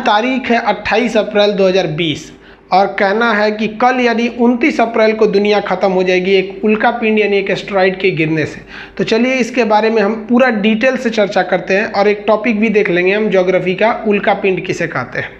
तारीख है 28 अप्रैल 2020 और कहना है कि कल यानी 29 अप्रैल को दुनिया ख़त्म हो जाएगी एक उल्का पिंड यानी एक एस्टेरॉइड के गिरने से। तो चलिए इसके बारे में हम पूरा डिटेल से चर्चा करते हैं और एक टॉपिक भी देख लेंगे हम ज्योग्राफी का, उल्का पिंड किसे कहते हैं।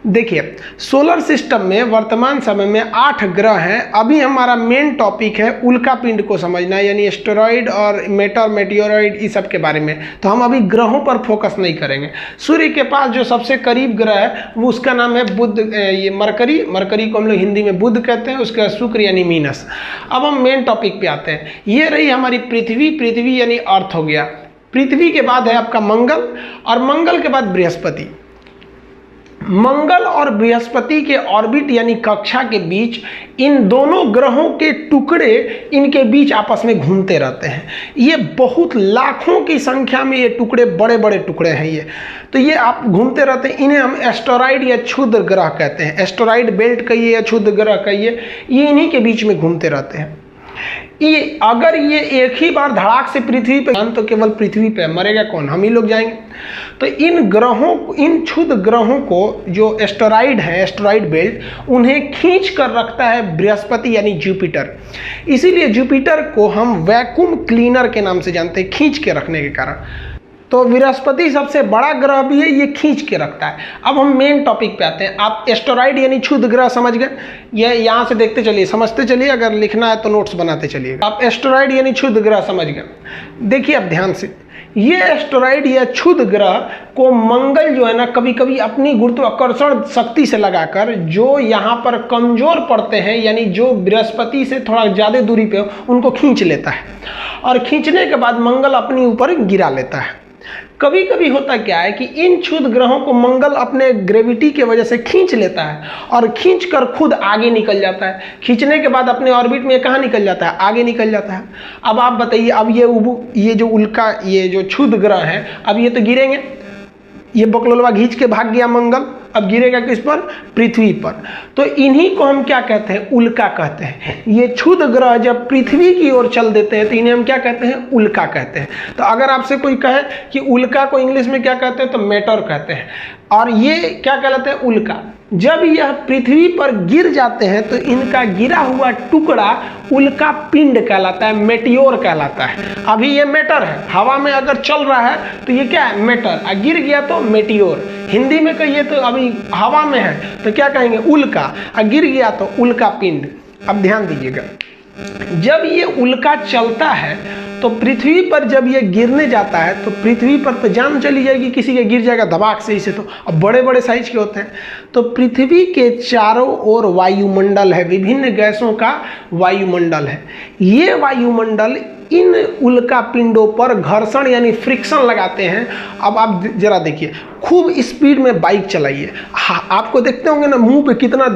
देखिए, सोलर सिस्टम में वर्तमान समय में 8 ग्रह हैं। अभी हमारा मेन टॉपिक है उल्का पिंड को समझना, यानी एस्टेरॉइड और मेटेओरॉइड इस सब के बारे में। तो हम अभी ग्रहों पर फोकस नहीं करेंगे। सूर्य के पास जो सबसे करीब ग्रह है वो उसका नाम है बुध, ये मरकरी को हम लोग हिंदी में बुध कहते हैं, उसका शुक्र यानी मीनस। अब हम मेन टॉपिक पे आते हैं। ये रही हमारी पृथ्वी यानी अर्थ हो गया। पृथ्वी के बाद है आपका मंगल और मंगल के बाद बृहस्पति। मंगल और बृहस्पति के ऑर्बिट यानी कक्षा के बीच इन दोनों ग्रहों के टुकड़े इनके बीच आपस में घूमते रहते हैं। ये बहुत लाखों की संख्या में ये टुकड़े, बड़े बड़े टुकड़े हैं ये। तो ये आप घूमते रहते हैं, इन्हें हम एस्टेरॉइड या क्षुद्र ग्रह कहते हैं। एस्टेरॉइड बेल्ट कहिए या क्षुद्र ग्रह कहिए, ये इन्हीं के बीच में घूमते रहते हैं। ये अगर ये एक ही बार धड़ाक से पृथ्वी पे, तो केवल पृथ्वी पे मरेगा कौन? हम ही लोग जाएंगे। तो इन ग्रहों, इन क्षुद्र ग्रहों को जो एस्टेरॉइड है, एस्टेरॉइड बेल्ट, उन्हें खींच कर रखता है बृहस्पति यानी जुपिटर। इसीलिए जुपिटर को हम वैक्यूम क्लीनर के नाम से जानते हैं, खींच के रखने के कारण। तो बृहस्पति सबसे बड़ा ग्रह भी है, ये खींच के रखता है। अब हम मेन टॉपिक पे आते हैं। आप एस्टेरॉइड यानी क्षुद्र ग्रह समझ गए, ये यहाँ से देखते चलिए, समझते चलिए, अगर लिखना है तो नोट्स बनाते चलिएगा। आप एस्टेरॉइड यानी क्षुद्र ग्रह समझ गए। देखिए अब ध्यान से, ये एस्टेरॉइड या क्षुद्र ग्रह को मंगल जो है ना, कभी कभी अपनी गुरुत्वाकर्षण शक्ति से लगाकर जो यहाँ पर कमजोर पड़ते हैं, यानी जो बृहस्पति से थोड़ा ज़्यादा दूरी पे हो, उनको खींच लेता है और खींचने के बाद मंगल अपने ऊपर गिरा लेता है। कभी कभी होता क्या है कि इन क्षुद्र ग्रहों को मंगल अपने ग्रेविटी की वजह से खींच लेता है और खींच कर खुद आगे निकल जाता है। खींचने के बाद अपने ऑर्बिट में कहाँ निकल जाता है? आगे निकल जाता है। अब आप बताइए, अब ये जो उल्का, ये जो क्षुद्र ग्रह है, अब ये तो गिरेंगे। ये बकलोलवा खींच के भाग गया मंगल, अब गिरेगा किस पर? पृथ्वी पर। तो इन्हीं को हम क्या कहते हैं? उल्का कहते हैं। ये क्षुद्र ग्रह जब पृथ्वी की ओर चल देते हैं तो इन्हें हम क्या कहते हैं? उल्का कहते हैं। तो अगर आपसे कोई कहे कि उल्का को इंग्लिश में क्या कहते हैं, तो मेटेओर कहते हैं। और ये क्या कहलाते हैं? उल्का। जब यह पृथ्वी पर गिर जाते हैं तो इनका गिरा हुआ टुकड़ा उल्का पिंड कहलाता है, मेटियोर कहलाता है। अभी ये मेटर है, हवा में अगर चल रहा है तो ये क्या है? मेटर। गिर गया तो मेटियोर। हिंदी में कहिए तो अभी हवा में है तो क्या कहेंगे? उल्का। गिर गया तो उल्का पिंड। अब ध्यान दीजिएगा, जब ये उल्का चलता है तो पृथ्वी पर जब ये गिरने जाता है तो पृथ्वी पर तो जान चली जाएगी, किसी के गिर जाएगा धमाक से। इसे तो अब बड़े बड़े साइज के होते हैं। तो पृथ्वी के चारों ओर वायुमंडल है, विभिन्न गैसों का वायुमंडल है। ये वायुमंडल इन उल्का पिंडों पर घर्षण यानी फ्रिक्शन लगाते हैं। अब आप जरा देखिए, खूब स्पीड में बाइक चलाइए, आपको देखते होंगे ना मुंह पे कितना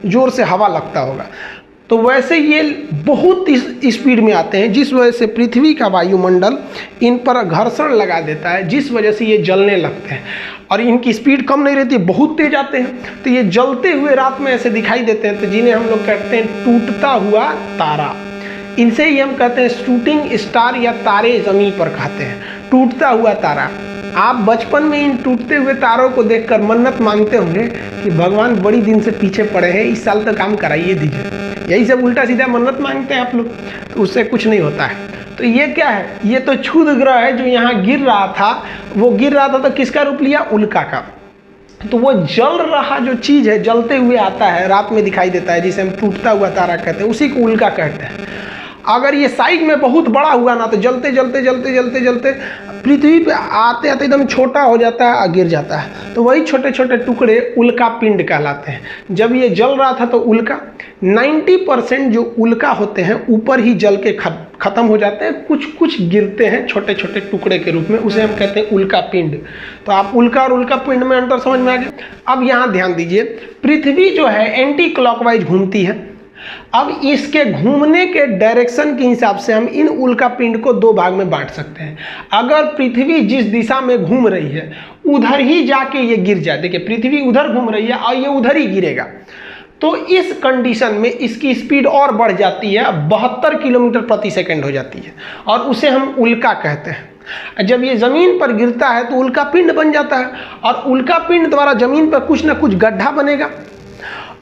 जोर से हवा लगता होगा। तो वैसे ये बहुत स्पीड में आते हैं, जिस वजह से पृथ्वी का वायुमंडल इन पर घर्षण लगा देता है, जिस वजह से ये जलने लगते हैं। और इनकी स्पीड कम नहीं रहती, बहुत तेज आते हैं। तो ये जलते हुए रात में ऐसे दिखाई देते हैं, तो जिन्हें हम लोग कहते हैं टूटता हुआ तारा। इनसे ही हम कहते हैं शूटिंग स्टार या तारे ज़मीन पर कहते हैं, टूटता हुआ तारा। आप बचपन में इन टूटते हुए तारों को देखकर मन्नत मांगते होंगे कि भगवान बड़ी दिन से पीछे पड़े हैं, इस साल तो काम कराइए दीजिए। यही सब उल्टा सीधा मन्नत मांगते हैं आप लोग, तो उससे कुछ नहीं होता है। तो ये क्या है? ये तो क्षुद्र ग्रह है जो यहाँ गिर रहा था। वो गिर रहा था तो किसका रूप लिया? उल्का का। तो वो जल रहा जो चीज़ है, जलते हुए आता है, रात में दिखाई देता है, जिसे हम टूटता हुआ तारा कहते हैं, उसी को उल्का कहते हैं। अगर ये साइज में बहुत बड़ा हुआ ना तो जलते जलते जलते जलते जलते पृथ्वी पे आते आते एकदम छोटा हो जाता है और गिर जाता है। तो वही छोटे छोटे टुकड़े उल्का पिंड कहलाते हैं। जब ये जल रहा था तो उल्का, 90% जो उल्का होते हैं ऊपर ही जल के खत्म हो जाते हैं, कुछ कुछ गिरते हैं छोटे छोटे टुकड़े के रूप में, उसे हम कहते हैं उल्का पिंड। तो आप उल्का और उल्का पिंड में अंतर समझ में आ गया। अब यहाँ ध्यान दीजिए, पृथ्वी जो है एंटी क्लॉकवाइज घूमती है। अब इसके घूमने के डायरेक्शन के हिसाब से हम इन उल्का पिंड को 2 भाग में बांट सकते हैं। अगर पृथ्वी जिस दिशा में घूम रही है उधर ही जाके ये गिर जाए, देखिए पृथ्वी उधर घूम रही है और ये उधर ही गिरेगा, तो इस कंडीशन में इसकी स्पीड और बढ़ जाती है, 72 किलोमीटर प्रति सेकंड हो जाती है और उसे हम उल्का कहते हैं। जब ये ज़मीन पर गिरता है तो उल्का पिंड बन जाता है, और उल्का पिंड द्वारा ज़मीन पर कुछ ना कुछ गड्ढा बनेगा,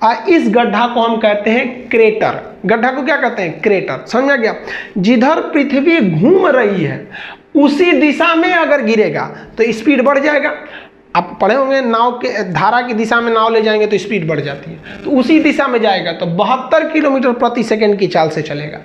और इस गड्ढा को हम कहते हैं क्रेटर। गड्ढा को क्या कहते हैं? क्रेटर। समझ में आ गया? जिधर पृथ्वी घूम रही है उसी दिशा में अगर गिरेगा तो स्पीड बढ़ जाएगा। आप पढ़े होंगे नाव के धारा की दिशा में नाव ले जाएंगे तो स्पीड बढ़ जाती है, तो उसी दिशा में जाएगा तो 72 किलोमीटर प्रति सेकंड की चाल से चलेगा,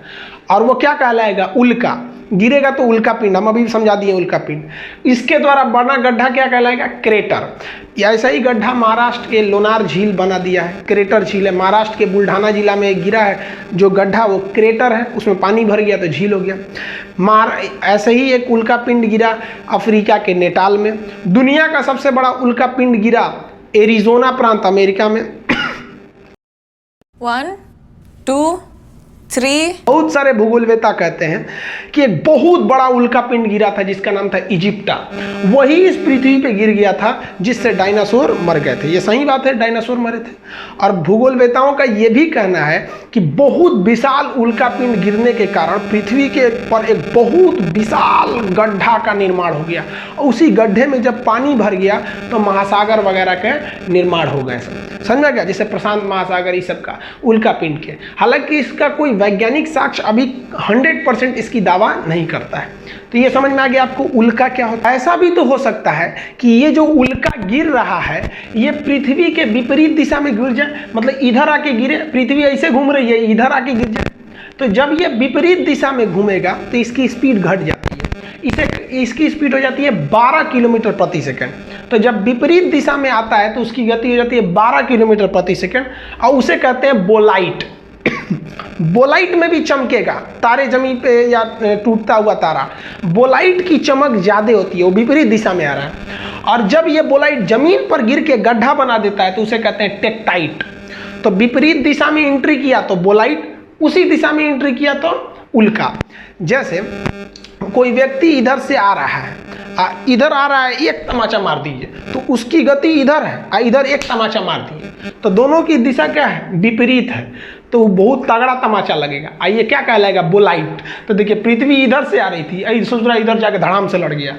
और वो क्या कहलाएगा? उल्का। गिरेगा तो उल्का पिंड, हम अभी समझा दिए उल्का पिंड। इसके द्वारा बना गड्ढा क्या कहलाएगा? क्रेटर। ऐसा ही गड्ढा महाराष्ट्र के लोनार झील बना दिया है, क्रेटर झील है। महाराष्ट्र के बुल्ढाना जिला में गिरा है जो गड्ढा, वो क्रेटर है, उसमें पानी भर गया तो झील हो गया। ऐसे ही एक उल्का पिंड गिरा अफ्रीका के नेटाल में। दुनिया का सबसे बड़ा उल्का पिंड गिरा एरिजोना प्रांत अमेरिका में। 1 2 3। बहुत सारे भूगोलवेता कहते हैं कि एक बहुत बड़ा उल्का पिंड गिरा था जिसका नाम था इजिप्टा। वही इस पृथ्वी पे गिर गया था जिससे डायनासोर मर गए थे। ये सही बात है, डायनासोर मरे थे। और भूगोलवेताओं का ये भी कहना है कि बहुत विशाल उल्का पिंड गिरने के कारण पृथ्वी के पर एक बहुत विशाल गड्ढा का निर्माण हो गया, और उसी गड्ढे में जब पानी भर गया तो महासागर वगैरह के निर्माण हो गए। समझ में गया? जैसे प्रशांत महासागर, इस सब का उल्का पिंड के। हालांकि इसका कोई वैज्ञानिक साक्ष्य अभी 100% इसकी दावा नहीं करता है। तो ये समझ में आ गया आपको उल्का क्या होता है। ऐसा भी तो हो सकता है कि ये जो उल्का गिर रहा है ये पृथ्वी के विपरीत दिशा में गिर जाए, मतलब इधर आके गिरे, पृथ्वी ऐसे घूम रही है, इधर आके गिर जाए। तो जब ये विपरीत दिशा में घूमेगा तो इसकी स्पीड घट जाती है। इसकी स्पीड हो जाती है 12 किलोमीटर प्रति सेकंड। तो जब विपरीत दिशा में आता है तो उसकी गति हो जाती है 12 किलोमीटर प्रति सेकंड, और उसे कहते हैं बोलाइट। बोलाइट में भी चमकेगा, तारे जमीन पे या टूटता हुआ तारा, बोलाइट की चमक ज्यादा होती है, वो विपरीत दिशा में आ रहा है। और जब ये बोलाइट जमीन पर गिर के गड्ढा बना देता है तो उसे कहते हैं टेक्टाइट। तो विपरीत दिशा में एंट्री किया तो बोलाइट, उसी दिशा में एंट्री किया तो उल्का। जैसे कोई व्यक्ति इधर से आ रहा है, इधर आ रहा है, एक तमाचा मार दीजिए तो उसकी गति इधर है, इधर एक तमाचा मार दिए तो दोनों की दिशा क्या है? विपरीत है, तो बहुत तगड़ा तमाचा लगेगा। आइए क्या कहलाएगा? बोलाइट। तो देखिए पृथ्वी इधर से आ रही थी, सोच रहा इधर जाके धड़ाम से लड़ गया,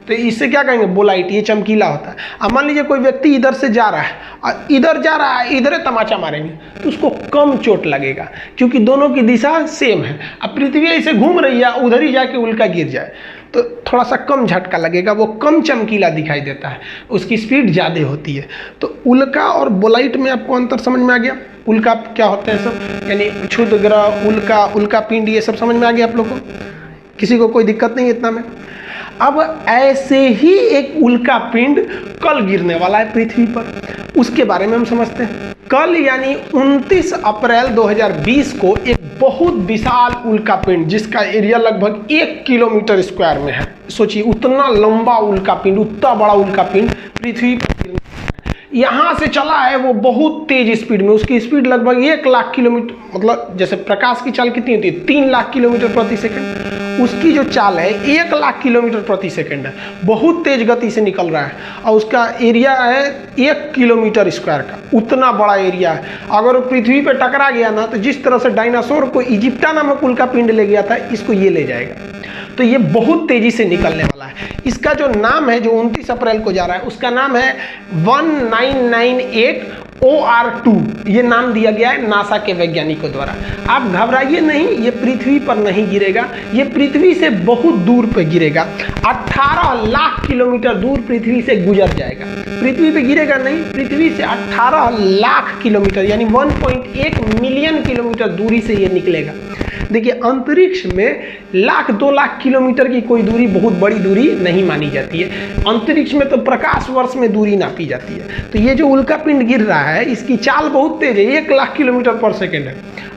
तो इससे क्या कहेंगे? बोलाइट। ये चमकीला होता है। अब मान लीजिए कोई व्यक्ति इधर से जा रहा है और इधर जा रहा है, इधर तमाचा मारेंगे तो उसको कम चोट लगेगा क्योंकि दोनों की दिशा सेम है। अब पृथ्वी ऐसे घूम रही है, उधर ही जाके उल्का गिर जाए तो थोड़ा सा कम झटका लगेगा, वो कम चमकीला दिखाई देता है, उसकी स्पीड ज़्यादा होती है। तो उल्का और बोलाइट में आपको अंतर समझ में आ गया? उल्का क्या होते हैं सब, यानी क्षुद्र ग्रह, उल्का, उल्का पिंड, ये सब समझ में आ गया आप लोगों को? किसी को कोई दिक्कत नहीं इतना में? अब ऐसे ही एक उल्का पिंड कल गिरने वाला है पृथ्वी पर, उसके बारे में हम समझते हैं। कल यानी 29 अप्रैल 2020 को एक बहुत विशाल उल्का पिंड जिसका एरिया लगभग 1 किलोमीटर स्क्वायर में है, सोचिए उतना लंबा उल्का पिंड, उतना बड़ा उल्का पिंड पृथ्वी पर यहाँ से चला है, वो बहुत तेज स्पीड में, उसकी स्पीड लगभग 1 लाख किलोमीटर, मतलब जैसे प्रकाश की चाल कितनी होती है? 3 लाख किलोमीटर प्रति सेकंड। उसकी जो चाल है 1 लाख किलोमीटर प्रति सेकंड है, बहुत तेज गति से निकल रहा है, और उसका एरिया है 1 किलोमीटर स्क्वायर का, उतना बड़ा एरिया है। अगर वो पृथ्वी पे टकरा गया ना तो जिस तरह से डायनासोर को इजिप्टा नामक उल्का पिंड ले गया था, इसको ये ले जाएगा। तो ये बहुत तेजी से निकलने वाला है। इसका जो नाम है, जो 29 अप्रैल को जा रहा है, उसका नाम है 1998 OR2। ये नाम दिया गया है नासा के वैज्ञानिकों द्वारा। आप घबराइए नहीं, ये पृथ्वी पर नहीं गिरेगा, ये पृथ्वी से बहुत दूर पे गिरेगा, 18 लाख किलोमीटर दूर पृथ्वी से गुजर जाएगा। पृथ्वी पे गिरेगा नहीं, पृथ्वी से 18 लाख किलोमीटर यानी 1.1 मिलियन किलोमीटर दूरी से ये निकलेगा। देखिए अंतरिक्ष में 1-2 लाख किलोमीटर की कोई दूरी बहुत बड़ी दूरी नहीं मानी जाती है। अंतरिक्ष में तो प्रकाश वर्ष में दूरी नापी जाती है। तो ये जो उल्का पिंड गिर रहा है इसकी चाल बहुत तेज है, 1 लाख किलोमीटर पर सेकेंड है।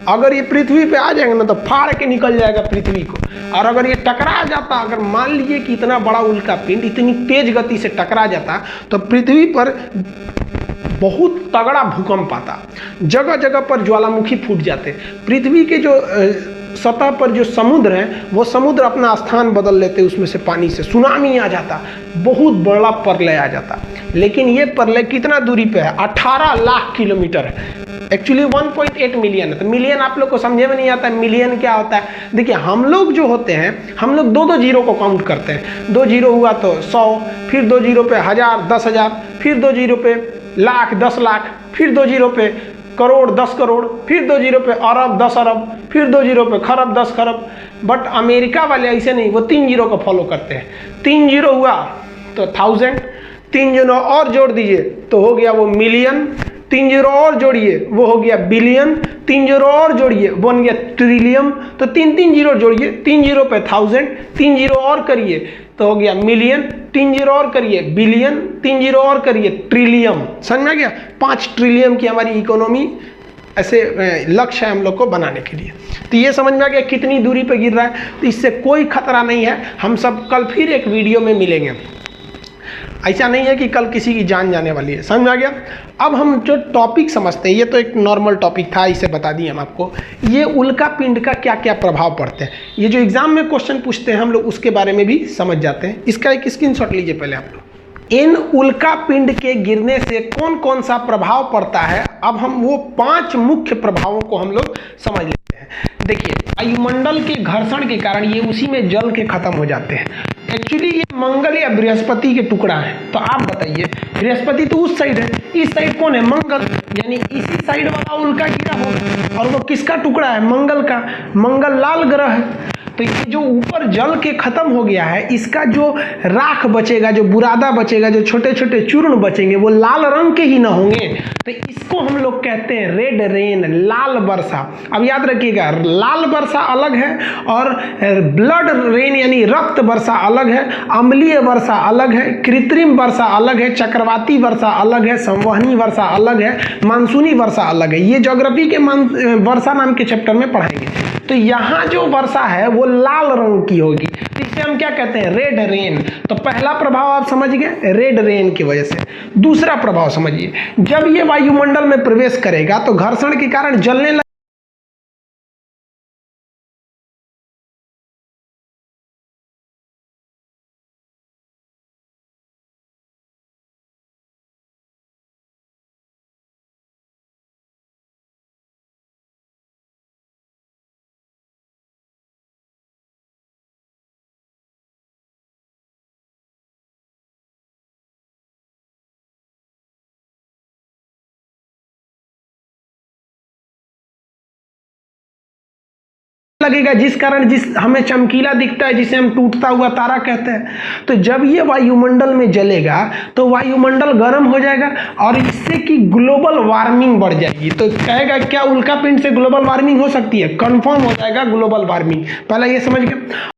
अगर ये पृथ्वी पे आ जाएगा ना तो फाड़ के निकल जाएगा पृथ्वी को। और अगर ये टकरा जाता, अगर मान लीजिए कि इतना बड़ा उल्का पिंड इतनी तेज गति से टकरा जाता तो पृथ्वी पर बहुत तगड़ा भूकंप आता, जगह जगह पर ज्वालामुखी फूट जाते, पृथ्वी के जो सतह पर जो समुद्र है वो समुद्र अपना स्थान बदल लेते, उसमें से पानी से सुनामी आ जाता, बहुत बड़ा प्रलय आ जाता। लेकिन ये प्रलय कितना दूरी पे है? 18 लाख किलोमीटर है। एक्चुअली 1.8 मिलियन है। तो मिलियन आप लोग को समझे में नहीं आता है मिलियन क्या होता है। देखिए हम लोग जो होते हैं हम लोग दो जीरो को काउंट करते हैं। 2 जीरो हुआ तो 100, फिर 2 जीरो पे 1000, 10,000, फिर 2 जीरो पे लाख, 10 लाख, फिर 2 जीरो पे करोड़, 10 करोड़, फिर 2 जीरो पे अरब, 10 अरब, फिर 2 जीरो पे खरब, 10 खरब। बट अमेरिका वाले ऐसे नहीं, वो 3 जीरो को फॉलो करते हैं। 3 जीरो हुआ तो 1000, 3 जीरो और जोड़ दीजिए तो हो गया वो मिलियन, 3 जीरो और जोड़िए वो हो गया बिलियन, 3 जीरो और जोड़िए बन गया ट्रिलियन। तो 3 जीरो जोड़िए, 3 जीरो पे 1000, 3 जीरो और करिए तो हो गया मिलियन, 3 जीरो और करिए बिलियन, 3 जीरो और करिए ट्रिलियन। समझ में आ गया? 5 ट्रिलियन की हमारी इकोनॉमी ऐसे लक्ष्य है हम लोग को बनाने के लिए। तो ये समझ में आ गया कितनी दूरी पे गिर रहा है। तो इससे कोई खतरा नहीं है। हम सब कल फिर एक वीडियो में मिलेंगे। ऐसा नहीं है कि कल किसी की जान जाने वाली है। समझ में आ गया? अब हम जो टॉपिक समझते हैं, ये तो एक नॉर्मल टॉपिक था, इसे बता दिए हम आपको। ये उल्का पिंड का क्या क्या प्रभाव पड़ते हैं, ये जो एग्जाम में क्वेश्चन पूछते हैं हम लोग उसके बारे में भी समझ जाते हैं। इसका एक स्क्रीनशॉट लीजिए पहले आप लोग। इन उल्का पिंड के गिरने से कौन कौन सा प्रभाव पड़ता है, अब हम वो 5 मुख्य प्रभावों को हम लोग समझ लेते हैं। देखिए वायुमंडल के घर्षण के कारण ये उसी में जल के खत्म हो जाते हैं। एक्चुअली ये मंगल या बृहस्पति के टुकड़ा है। तो आप बताइए, बृहस्पति तो उस साइड है, इस साइड कौन है? मंगल, यानी इसी साइड वाला उल्का गिरा होगा। और वो किसका टुकड़ा है? मंगल का। मंगल लाल ग्रह है। तो ये जो ऊपर जल के खत्म हो गया है, इसका जो राख बचेगा, जो बुरादा बचेगा, जो छोटे छोटे चूर्ण बचेंगे, वो लाल रंग के ही ना होंगे। तो इसको हम लोग कहते हैं रेड रेन, लाल वर्षा। अब याद रखिएगा, लाल वर्षा अलग है और ब्लड रेन यानी रक्त वर्षा अलग है, अम्लीय वर्षा अलग है, कृत्रिम वर्षा अलग है, चक्रवाती वर्षा अलग है, संवहनी वर्षा अलग है, मानसूनी वर्षा अलग है। ये ज्योग्राफी के वर्षा नाम के चैप्टर में पढ़ाएंगे। तो यहाँ जो वर्षा है वो लाल रंग की होगी। तो इसे हम क्या कहते हैं? Red rain. तो पहला प्रभाव आप समझ गए, रेड रेन की वजह से। दूसरा प्रभाव समझिए, जब ये वायुमंडल में प्रवेश करेगा तो घर्षण के कारण जलने लगेगा, जिस कारण हमें चमकीला दिखता है, जिसे हम टूटता हुआ तारा कहते हैं। तो जब ये वायुमंडल में जलेगा तो वायुमंडल गर्म हो जाएगा और इससे कि ग्लोबल वार्मिंग बढ़ जाएगी। तो कहेगा क्या उल्का पिंड से ग्लोबल वार्मिंग हो सकती है? कंफर्म हो जाएगा ग्लोबल वार्मिंग। पहला ये समझ गए।